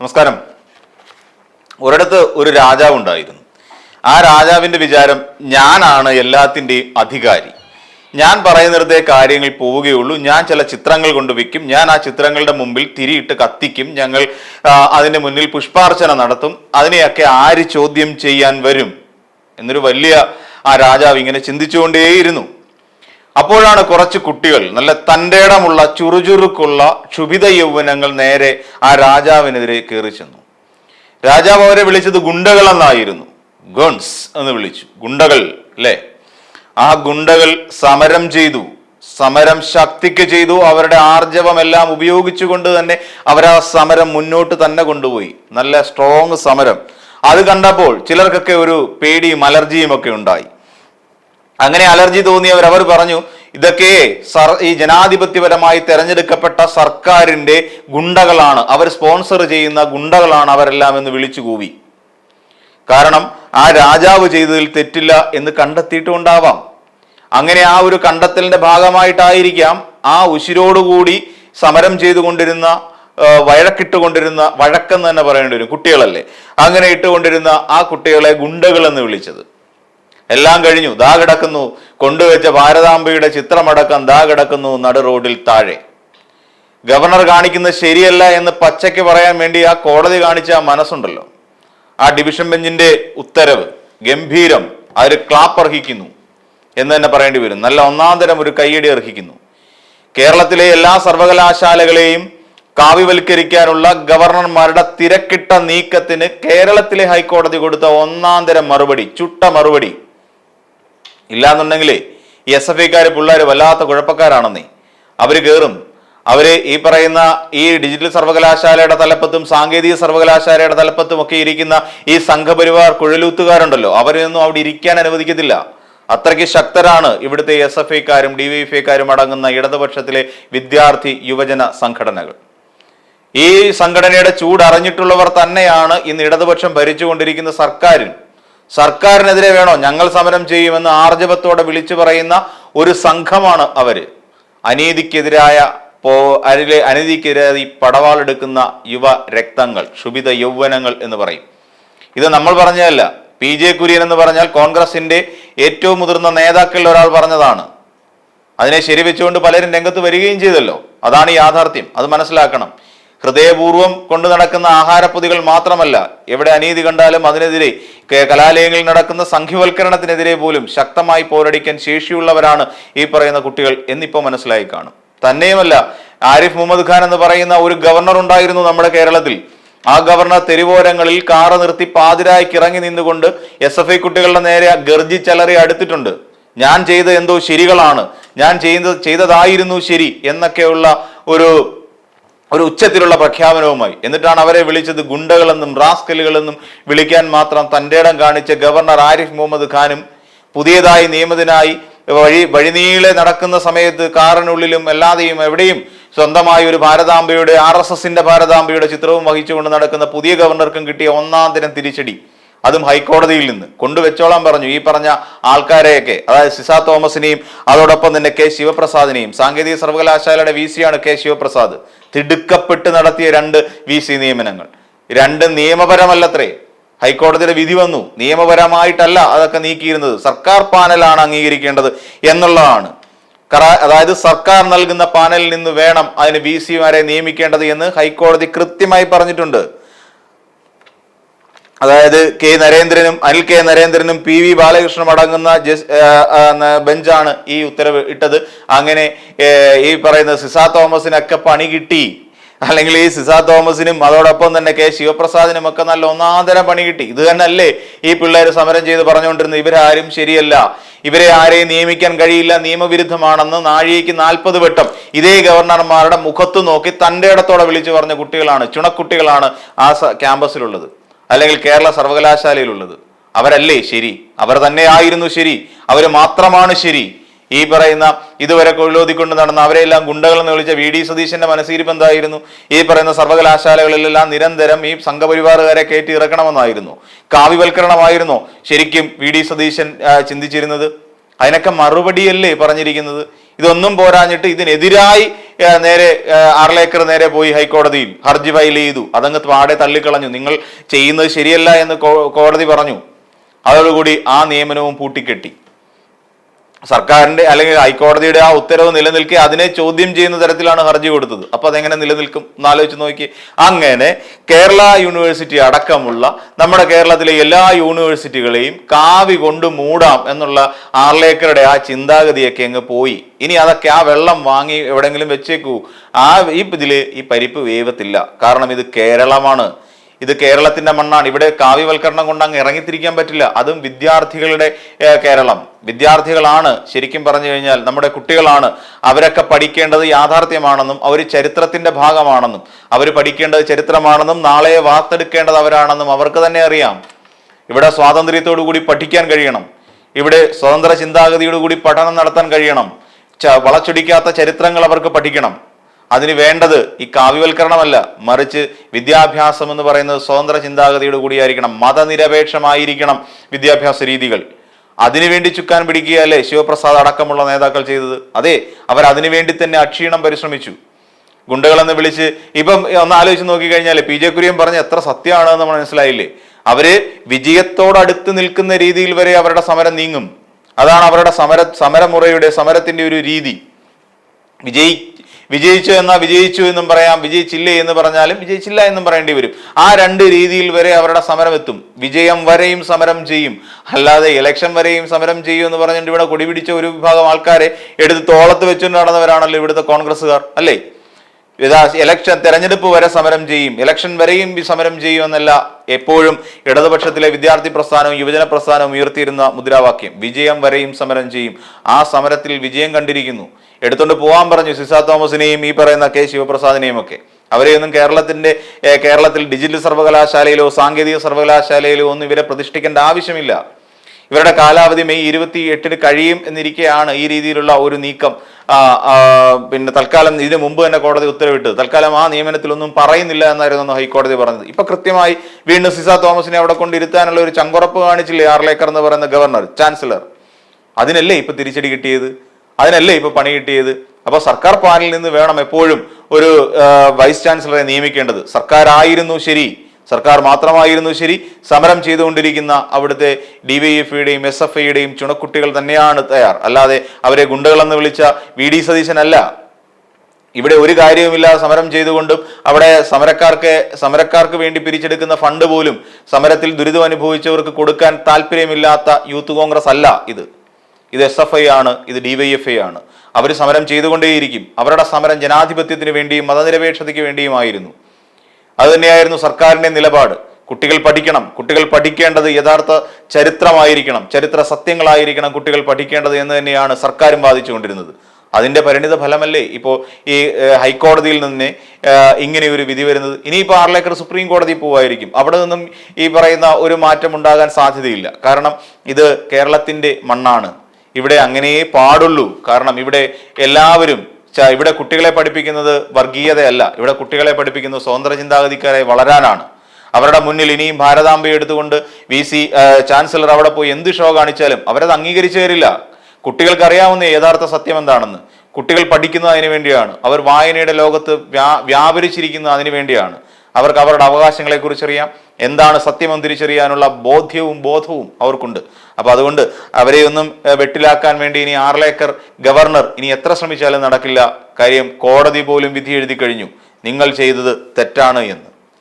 നമസ്കാരം. ഒരിടത്ത് ഒരു രാജാവ് ഉണ്ടായിരുന്നു. ആ രാജാവിന്റെ വിചാരം, ഞാനാണ് എല്ലാത്തിൻ്റെയും അധികാരി, ഞാൻ പറയുന്നിടത്തേ കാര്യങ്ങൾ പോവുകയുള്ളൂ, ഞാൻ ചില ചിത്രങ്ങൾ കൊണ്ടുവയ്ക്കും, ഞാൻ ആ ചിത്രങ്ങളുടെ മുമ്പിൽ തിരിയിട്ട് കത്തിക്കും, ഞങ്ങൾ അതിന്റെ മുന്നിൽ പുഷ്പാർച്ചന നടത്തും, അതിനെയൊക്കെ ആര് ചോദ്യം ചെയ്യാൻ വരും എന്നൊരു വലിയ ആ രാജാവ് ഇങ്ങനെ ചിന്തിച്ചുകൊണ്ടേയിരുന്നു. അപ്പോഴാണ് കുറച്ച് കുട്ടികൾ, നല്ല തൻ്റെടമുള്ള ചുറുചുറുക്കുള്ള ക്ഷുഭിത യൗവനങ്ങൾ നേരെ ആ രാജാവിനെതിരെ കയറി ചെന്നു. രാജാവ് അവരെ വിളിച്ചത് ഗുണ്ടകൾ എന്നായിരുന്നു. ഗൺസ് എന്ന് വിളിച്ചു. ഗുണ്ടകൾ അല്ലേ? ആ ഗുണ്ടകൾ സമരം ചെയ്തു, സമരം ശക്തിക്ക് ചെയ്തു. അവരുടെ ആർജവമെല്ലാം ഉപയോഗിച്ചുകൊണ്ട് തന്നെ അവർ ആ സമരം മുന്നോട്ട് തന്നെ കൊണ്ടുപോയി. നല്ല സ്ട്രോങ് സമരം. അത് കണ്ടപ്പോൾ ചിലർക്കൊക്കെ ഒരു പേടിയും അലർജിയും ഒക്കെ ഉണ്ടായി. അങ്ങനെ അലർജി തോന്നിയവർ അവർ പറഞ്ഞു, ഇതൊക്കെ ഈ ജനാധിപത്യപരമായി തെരഞ്ഞെടുക്കപ്പെട്ട സർക്കാരിന്റെ ഗുണ്ടകളാണ്, അവർ സ്പോൺസർ ചെയ്യുന്ന ഗുണ്ടകളാണ് അവരെല്ലാം എന്ന് വിളിച്ചു കൂവി. കാരണം ആ രാജാവ് ചെയ്തതിൽ തെറ്റില്ല എന്ന് കണ്ടെത്തിയിട്ടുണ്ടാവാം. അങ്ങനെ ആ ഒരു കണ്ടെത്തലിന്റെ ഭാഗമായിട്ടായിരിക്കാം ആ ഉശിരോടുകൂടി സമരം ചെയ്തുകൊണ്ടിരുന്ന വഴക്കിട്ടുകൊണ്ടിരുന്ന, വഴക്കെന്ന് തന്നെ പറയേണ്ടി വരും, കുട്ടികളല്ലേ, അങ്ങനെ ഇട്ടുകൊണ്ടിരുന്ന ആ കുട്ടികളെ ഗുണ്ടകൾ എന്ന് വിളിച്ചത്. എല്ലാം കഴിഞ്ഞു, ദാ കിടക്കുന്നു കൊണ്ടുവച്ച ഭാരതാംബയുടെ ചിത്രമടക്കം ദാ കിടക്കുന്നു നടു റോഡിൽ താഴെ. ഗവർണർ കാണിക്കുന്നത് ശരിയല്ല എന്ന് പച്ചയ്ക്ക് പറയാൻ വേണ്ടി ആ കോടതി കാണിച്ച ആ മനസ്സുണ്ടല്ലോ, ആ ഡിവിഷൻ ബെഞ്ചിന്റെ ഉത്തരവ് ഗംഭീരം, അതൊരു ക്ലാപ്പ് അർഹിക്കുന്നു എന്ന് തന്നെ പറയേണ്ടി വരും. നല്ല ഒന്നാന്തരം ഒരു കയ്യടി അർഹിക്കുന്നു. കേരളത്തിലെ എല്ലാ സർവകലാശാലകളെയും കാവ്യവൽക്കരിക്കാനുള്ള ഗവർണർമാരുടെ തിരക്കിട്ട നീക്കത്തിന് കേരളത്തിലെ ഹൈക്കോടതി കൊടുത്ത ഒന്നാന്തരം മറുപടി, ചുട്ട മറുപടി. ഇല്ലാന്നുണ്ടെങ്കിലേ ഈ SFIക്കാര് പിള്ളേര് വല്ലാത്ത കുഴപ്പക്കാരാണെന്നേ. അവര് കയറും, അവര് ഈ പറയുന്ന ഈ ഡിജിറ്റൽ സർവകലാശാലയുടെ തലപ്പത്തും സാങ്കേതിക സർവകലാശാലയുടെ തലപ്പത്തും ഒക്കെ ഇരിക്കുന്ന ഈ സംഘപരിവാർ കുഴലൂത്തുകാരുണ്ടല്ലോ, അവരെയൊന്നും അവിടെ ഇരിക്കാൻ അനുവദിക്കത്തില്ല. അത്രയ്ക്ക് ശക്തരാണ് ഇവിടുത്തെ SFIക്കാരും DYFIക്കാരും അടങ്ങുന്ന ഇടതുപക്ഷത്തിലെ വിദ്യാർത്ഥി യുവജന സംഘടനകൾ. ഈ സംഘടനയുടെ ചൂടറിഞ്ഞിട്ടുള്ളവർ തന്നെയാണ് ഇന്ന് ഇടതുപക്ഷം ഭരിച്ചുകൊണ്ടിരിക്കുന്ന സർക്കാരിനെതിരെ വേണോ ഞങ്ങൾ സമരം ചെയ്യുമെന്ന് ആർജവത്തോടെ വിളിച്ചു പറയുന്ന ഒരു സംഘമാണ് അവര്. അനീതിക്കെതിരായി പടവാളെടുക്കുന്ന യുവ രക്തങ്ങൾ, ക്ഷുഭിത യൗവനങ്ങൾ എന്ന് പറയും. ഇത് നമ്മൾ പറഞ്ഞതല്ല. PJ കുര്യൻ എന്ന് പറഞ്ഞാൽ കോൺഗ്രസിന്റെ ഏറ്റവും മുതിർന്ന നേതാക്കളിൽ ഒരാൾ പറഞ്ഞതാണ്. അതിനെ ശരിവെച്ചുകൊണ്ട് പലരും രംഗത്ത് വരികയും ചെയ്തല്ലോ. അതാണ് യാഥാർത്ഥ്യം, അത് മനസ്സിലാക്കണം. ഹൃദയപൂർവ്വം കൊണ്ടു നടക്കുന്ന ആഹാരപ്പൊതികൾ മാത്രമല്ല, എവിടെ അനീതി കണ്ടാലും അതിനെതിരെ, കലാലയങ്ങളിൽ നടക്കുന്ന സംഘവൽക്കരണത്തിനെതിരെ പോലും ശക്തമായി പോരടിക്കാൻ ശേഷിയുള്ളവരാണ് ഈ പറയുന്ന കുട്ടികൾ എന്നിപ്പോ മനസ്സിലായി കാണും. തന്നെയുമല്ല, ആരിഫ് മുഹമ്മദ് ഖാൻ എന്ന് പറയുന്ന ഒരു ഗവർണർ ഉണ്ടായിരുന്നു നമ്മുടെ കേരളത്തിൽ. ആ ഗവർണർ തെരുവോരങ്ങളിൽ കാറ് നിർത്തി പാതിരായ്ക്ക് ഇറങ്ങി നിന്നുകൊണ്ട് SFI കുട്ടികളുടെ നേരെ ഗർജിച്ചലറി അടുത്തിട്ടുണ്ട്. ഞാൻ ചെയ്ത എന്തോ ശരികളാണ്, ഞാൻ ചെയ്തതായിരുന്നു ശരി എന്നൊക്കെയുള്ള ഒരു ഉച്ചത്തിലുള്ള പ്രഖ്യാപനവുമായി. എന്നിട്ടാണ് അവരെ വിളിച്ചത് ഗുണ്ടകളെന്നും റാസ്കലുകളെന്നും വിളിക്കാൻ മാത്രം തൻ്റെ ഇടം കാണിച്ച ഗവർണർ ആരിഫ് മുഹമ്മദ് ഖാനും പുതിയതായി നിയമിതനായി വഴിനീളെ നടക്കുന്ന സമയത്ത് കാറിനുള്ളിലും അല്ലാതെയും എവിടെയും സ്വന്തമായി ഒരു ഭാരതാംബയുടെ RSSന്റെ ഭാരതാംബയുടെ ചിത്രവും വഹിച്ചുകൊണ്ട് നടക്കുന്ന പുതിയ ഗവർണർക്കും കിട്ടിയ ഒന്നാന്തരം തിരിച്ചടി, അതും ഹൈക്കോടതിയിൽ നിന്ന് കൊണ്ടുവച്ചോളാൻ പറഞ്ഞു. ഈ പറഞ്ഞ ആൾക്കാരെയൊക്കെ, അതായത് സിസ തോമസിനെയും അതോടൊപ്പം തന്നെ K ശിവപ്രസാദിനെയും, സാങ്കേതിക സർവകലാശാലയുടെ VC ആണ് K ശിവപ്രസാദ്, തിടുക്കപ്പെട്ട് നടത്തിയ 2 VC നിയമനങ്ങൾ. 2 നിയമപരമല്ലത്രേ. ഹൈക്കോടതിയുടെ വിധി വന്നു, നിയമപരമായിട്ടല്ല അതൊക്കെ നീക്കിയിരുന്നത്, സർക്കാർ പാനലാണ് അംഗീകരിക്കേണ്ടത് എന്നുള്ളതാണ്. അതായത് സർക്കാർ നൽകുന്ന പാനലിൽ നിന്ന് വേണം അതിന് VCമാരെ നിയമിക്കേണ്ടത് എന്ന് ഹൈക്കോടതി കൃത്യമായി പറഞ്ഞിട്ടുണ്ട്. അതായത് അനിൽ കെ നരേന്ദ്രനും PV ബാലകൃഷ്ണനും അടങ്ങുന്ന ബെഞ്ചാണ് ഈ ഉത്തരവ് ഇട്ടത്. അങ്ങനെ ഈ പറയുന്ന സിസ തോമസിനൊക്കെ പണി കിട്ടി, അല്ലെങ്കിൽ ഈ സിസ തോമസിനും അതോടൊപ്പം തന്നെ K ശിവപ്രസാദിനും ഒക്കെ നല്ല ഒന്നാന്തരം പണി കിട്ടി. ഇത് തന്നെയല്ലേ ഈ പിള്ളേർ സമരം ചെയ്ത് പറഞ്ഞുകൊണ്ടിരുന്നത്, ഇവരാരും ശരിയല്ല, ഇവരെ ആരെയും നിയമിക്കാൻ കഴിയില്ല, നിയമവിരുദ്ധമാണെന്ന് നാഴികയ്ക്ക് 40 വട്ടം ഇതേ ഗവർണർമാരുടെ മുഖത്ത് നോക്കി തൻ്റെ ഇടത്തോടെ വിളിച്ചു പറഞ്ഞ കുട്ടികളാണ്, ചുണക്കുട്ടികളാണ് ആ ക്യാമ്പസിലുള്ളത്, അല്ലെങ്കിൽ കേരള സർവകലാശാലയിലുള്ളത്. അവരല്ലേ ശരി, അവർ തന്നെ ആയിരുന്നു ശരി, അവർ മാത്രമാണ് ശരി. ഈ പറയുന്ന ഇതുവരെ കൊള്ളോതിക്കൊണ്ട് നടന്ന അവരെല്ലാം ഗുണ്ടകളെന്ന് വിളിച്ച VD സതീശന്റെ മനസ്സിരിപ്പ് എന്തായിരുന്നു? ഈ പറയുന്ന സർവകലാശാലകളിലെല്ലാം നിരന്തരം ഈ സംഘപരിവാറുകാരെ കയറ്റി ഇറക്കണമെന്നായിരുന്നു, കാവ്യവൽക്കരണമായിരുന്നോ ശരിക്കും VD സതീശൻ ചിന്തിച്ചിരുന്നത്? അതിനൊക്കെ മറുപടിയല്ലേ പറഞ്ഞിരിക്കുന്നത്. ഇതൊന്നും പോരാഞ്ഞിട്ട് ഇതിനെതിരായി നേരെ ആർലേക്കർ നേരെ പോയി ഹൈക്കോടതിയിൽ ഹർജി ഫയൽ ചെയ്തു. അതങ്ങ് പാടെ തള്ളിക്കളഞ്ഞു. നിങ്ങൾ ചെയ്യുന്നത് ശരിയല്ല എന്ന് കോടതി പറഞ്ഞു. അതോടുകൂടി ആ നിയമനവും പൂട്ടിക്കെട്ടി. സർക്കാരിന്റെ അല്ലെങ്കിൽ ഹൈക്കോടതിയുടെ ആ ഉത്തരവ് നിലനിൽക്കെ അതിനെ ചോദ്യം ചെയ്യുന്ന തരത്തിലാണ് ഹർജി കൊടുത്തത്. അപ്പൊ അതെങ്ങനെ നിലനിൽക്കും എന്നാലോചിച്ച് നോക്കി. അങ്ങനെ കേരള യൂണിവേഴ്സിറ്റി അടക്കമുള്ള നമ്മുടെ കേരളത്തിലെ എല്ലാ യൂണിവേഴ്സിറ്റികളെയും കാവി കൊണ്ട് മൂടാം എന്നുള്ള ആർലേക്കറുടെ ആ ചിന്താഗതിയൊക്കെ അങ്ങ് പോയി. ഇനി അതൊക്കെ ആ വെള്ളം വാങ്ങി എവിടെങ്കിലും വെച്ചേക്കൂ. ഇതില് ഈ പരിപ്പ് വേവത്തില്ല. കാരണം ഇത് കേരളമാണ്, ഇത് കേരളത്തിന്റെ മണ്ണാണ്. ഇവിടെ കാവ്യവൽക്കരണം കൊണ്ട് അങ്ങ് ഇറങ്ങിത്തിരിക്കാൻ പറ്റില്ല. അതും വിദ്യാർത്ഥികളുടെ കേരളം. വിദ്യാർത്ഥികളാണ് ശരിക്കും പറഞ്ഞു കഴിഞ്ഞാൽ നമ്മുടെ കുട്ടികളാണ്. അവരൊക്കെ പഠിക്കേണ്ടത് യാഥാർത്ഥ്യമാണെന്നും അവർ ചരിത്രത്തിന്റെ ഭാഗമാണെന്നും അവർ പഠിക്കേണ്ടത് ചരിത്രമാണെന്നും നാളെ വാർത്തെടുക്കേണ്ടത് അവരാണെന്നും അവർക്ക് തന്നെ അറിയാം. ഇവിടെ സ്വാതന്ത്ര്യത്തോടു കൂടി പഠിക്കാൻ കഴിയണം. ഇവിടെ സ്വതന്ത്ര ചിന്താഗതിയോടുകൂടി പഠനം നടത്താൻ കഴിയണം. വളച്ചൊടിക്കാത്ത ചരിത്രങ്ങൾ അവർക്ക് പഠിക്കണം. അതിന് വേണ്ടത് ഈ കാവ്യവൽക്കരണമല്ല, മറിച്ച് വിദ്യാഭ്യാസം എന്ന് പറയുന്നത് സ്വതന്ത്ര ചിന്താഗതിയുടെ കൂടിയായിരിക്കണം. മതനിരപേക്ഷമായിരിക്കണം വിദ്യാഭ്യാസ രീതികൾ. അതിനുവേണ്ടി ചുക്കാൻ പിടിക്കുകയല്ലേ ശിവപ്രസാദ് അടക്കമുള്ള നേതാക്കൾ ചെയ്തത്? അതെ, അവർ അതിനുവേണ്ടി തന്നെ അക്ഷീണം പരിശ്രമിച്ചു. ഗുണ്ടകളെന്ന് വിളിച്ച് ഇപ്പം ഒന്ന് ആലോചിച്ച് നോക്കിക്കഴിഞ്ഞാൽ പി ജെ കുര്യൻ പറഞ്ഞ എത്ര സത്യമാണെന്ന് നമ്മൾ മനസ്സിലായില്ലേ? അവര് വിജയത്തോടടുത്ത് നിൽക്കുന്ന രീതിയിൽ വരെ അവരുടെ സമരം നീങ്ങും. അതാണ് അവരുടെ സമരമുറയുടെ സമരത്തിന്റെ ഒരു രീതി. വിജയിച്ചു എന്നാൽ വിജയിച്ചു എന്നും പറയാം, വിജയിച്ചില്ലേ എന്ന് പറഞ്ഞാലും വിജയിച്ചില്ല എന്നും പറയേണ്ടി വരും. ആ രണ്ട് രീതിയിൽ വരെ അവരുടെ സമരം എത്തും. വിജയം വരെയും സമരം ചെയ്യും, അല്ലാതെ ഇലക്ഷൻ വരെയും സമരം ചെയ്യും എന്ന് പറഞ്ഞിട്ട് ഇവിടെ കൊടിപിടിച്ച ഒരു വിഭാഗം ആൾക്കാരെ എടുത്ത് തോളത്ത് വെച്ചുകൊണ്ട് നടന്നവരാണല്ലോ ഇവിടുത്തെ കോൺഗ്രസ്സുകാർ, അല്ലേ? തെരഞ്ഞെടുപ്പ് വരെ സമരം ചെയ്യും, ഇലക്ഷൻ വരെയും സമരം ചെയ്യും എന്നല്ല എപ്പോഴും ഇടതുപക്ഷത്തിലെ വിദ്യാർത്ഥി പ്രസ്ഥാനവും യുവജന പ്രസ്ഥാനവും ഉയർത്തിയിരുന്ന മുദ്രാവാക്യം. വിജയം വരെയും സമരം ചെയ്യും. ആ സമരത്തിൽ വിജയം കണ്ടിരിക്കുന്നു. എടുത്തുകൊണ്ട് പോകാൻ പറഞ്ഞു സിസ തോമസിനെയും ഈ പറയുന്ന കെ ശിവപ്രസാദിനെയും ഒക്കെ. അവരെയൊന്നും കേരളത്തിൽ ഡിജിറ്റൽ സർവകലാശാലയിലോ സാങ്കേതിക സർവകലാശാലയിലോ ഒന്നും ഇവരെ പ്രതിഷ്ഠിക്കേണ്ട ആവശ്യമില്ല. ഇവരുടെ കാലാവധി മെയ് 28 കഴിയും എന്നിരിക്കെയാണ് ഈ രീതിയിലുള്ള ഒരു നീക്കം. പിന്നെ തൽക്കാലം ഇതിനു മുമ്പ് തന്നെ കോടതി ഉത്തരവിട്ടത്. തൽക്കാലം ആ നിയമനത്തിലൊന്നും പറയുന്നില്ല എന്നായിരുന്നു ഹൈക്കോടതി പറഞ്ഞത്. ഇപ്പൊ കൃത്യമായി വീണ്ടും സിസ തോമസിനെ അവിടെ കൊണ്ടിരുത്താനുള്ള ഒരു ചങ്കുറപ്പ് കാണിച്ചില്ലേ ആർലേക്കർ എന്ന് പറയുന്ന ഗവർണർ, ചാൻസലർ? അതിനല്ലേ ഇപ്പൊ തിരിച്ചടി കിട്ടിയത്, അതിനല്ലേ ഇപ്പൊ പണി കിട്ടിയത്? അപ്പൊ സർക്കാർ പാനലിൽ നിന്ന് വേണം എപ്പോഴും ഒരു വൈസ് ചാൻസലറെ നിയമിക്കേണ്ടത്. സർക്കാരായിരുന്നു ശരി, സർക്കാർ മാത്രമായിരുന്നു ശരി, സമരം ചെയ്തുകൊണ്ടിരിക്കുന്ന അവിടുത്തെ DYFയുടെയും SFIയുടെയും ചുണക്കുട്ടികൾ തന്നെയാണ് തയ്യാർ. അല്ലാതെ അവരെ ഗുണ്ടകളെന്ന് വിളിച്ച VD സതീശനല്ല. ഇവിടെ ഒരു കാര്യവുമില്ലാതെ സമരം ചെയ്തുകൊണ്ടും അവിടെ സമരക്കാർക്ക് വേണ്ടി പിരിച്ചെടുക്കുന്ന ഫണ്ട് പോലും സമരത്തിൽ ദുരിതം അനുഭവിച്ചവർക്ക് കൊടുക്കാൻ താല്പര്യമില്ലാത്ത യൂത്ത് കോൺഗ്രസ് അല്ല ഇത് SFI ആണ്, ഇത് DYFI ആണ്. അവർ സമരം ചെയ്തുകൊണ്ടേയിരിക്കും. അവരുടെ സമരം ജനാധിപത്യത്തിന് വേണ്ടിയും മതനിരപേക്ഷതയ്ക്ക് വേണ്ടിയുമായിരുന്നു. അതുതന്നെയായിരുന്നു സർക്കാരിന്റെ നിലപാട്. കുട്ടികൾ പഠിക്കണം, കുട്ടികൾ പഠിക്കേണ്ടത് യഥാർത്ഥ ചരിത്രമായിരിക്കണം, ചരിത്ര സത്യങ്ങളായിരിക്കണം കുട്ടികൾ പഠിക്കേണ്ടത് എന്ന് തന്നെയാണ് സർക്കാരും വാദിച്ചുകൊണ്ടിരുന്നത്. അതിന്റെ പരിണിത ഫലമല്ലേ ഇപ്പോൾ ഈ ഹൈക്കോടതിയിൽ നിന്ന് ഇങ്ങനെ ഒരു വിധി വരുന്നത്. ഇനിയിപ്പോൾ ആർലേക്കർ സുപ്രീം കോടതി പോവായിരിക്കും. അവിടെ നിന്നും ഈ പറയുന്ന ഒരു മാറ്റം ഉണ്ടാകാൻ സാധ്യതയില്ല. കാരണം ഇത് കേരളത്തിന്റെ മണ്ണാണ്. ഇവിടെ അങ്ങനെയേ പാടുള്ളൂ. കാരണം ഇവിടെ എല്ലാവരും ഇവിടെ കുട്ടികളെ പഠിപ്പിക്കുന്നത് വർഗീയതയല്ല. ഇവിടെ കുട്ടികളെ പഠിപ്പിക്കുന്നത് സ്വതന്ത്ര ചിന്താഗതിക്കാരെ വളരാനാണ്. അവരുടെ മുന്നിൽ ഇനിയും ഭാരതാംബയെ എടുത്തുകൊണ്ട് VC ചാൻസലർ അവിടെ പോയി എന്ത് ഷോ കാണിച്ചാലും അവരത് അംഗീകരിച്ചു തരില്ല. കുട്ടികൾക്ക് അറിയാവുന്ന യഥാർത്ഥ സത്യം എന്താണെന്ന്. കുട്ടികൾ പഠിക്കുന്നത് അതിനു വേണ്ടിയാണ്. അവർ വായനയുടെ ലോകത്ത് വ്യാപരിച്ചിരിക്കുന്നത് അതിനു വേണ്ടിയാണ്. അവർക്ക് അവരുടെ അവകാശങ്ങളെ കുറിച്ചറിയാം, എന്താണ് സത്യമെന്ന് തിരിച്ചറിയാനുള്ള ബോധവും അവർക്കുണ്ട്. അപ്പൊ അതുകൊണ്ട് അവരെയൊന്നും വെട്ടിലാക്കാൻ വേണ്ടി ഇനി ആർലേക്കർ ഗവർണർ ഇനി എത്ര ശ്രമിച്ചാലും നടക്കില്ല. കാര്യം കോടതി പോലും വിധി എഴുതി കഴിഞ്ഞു, നിങ്ങൾ ചെയ്തത് തെറ്റാണ് എന്ന്.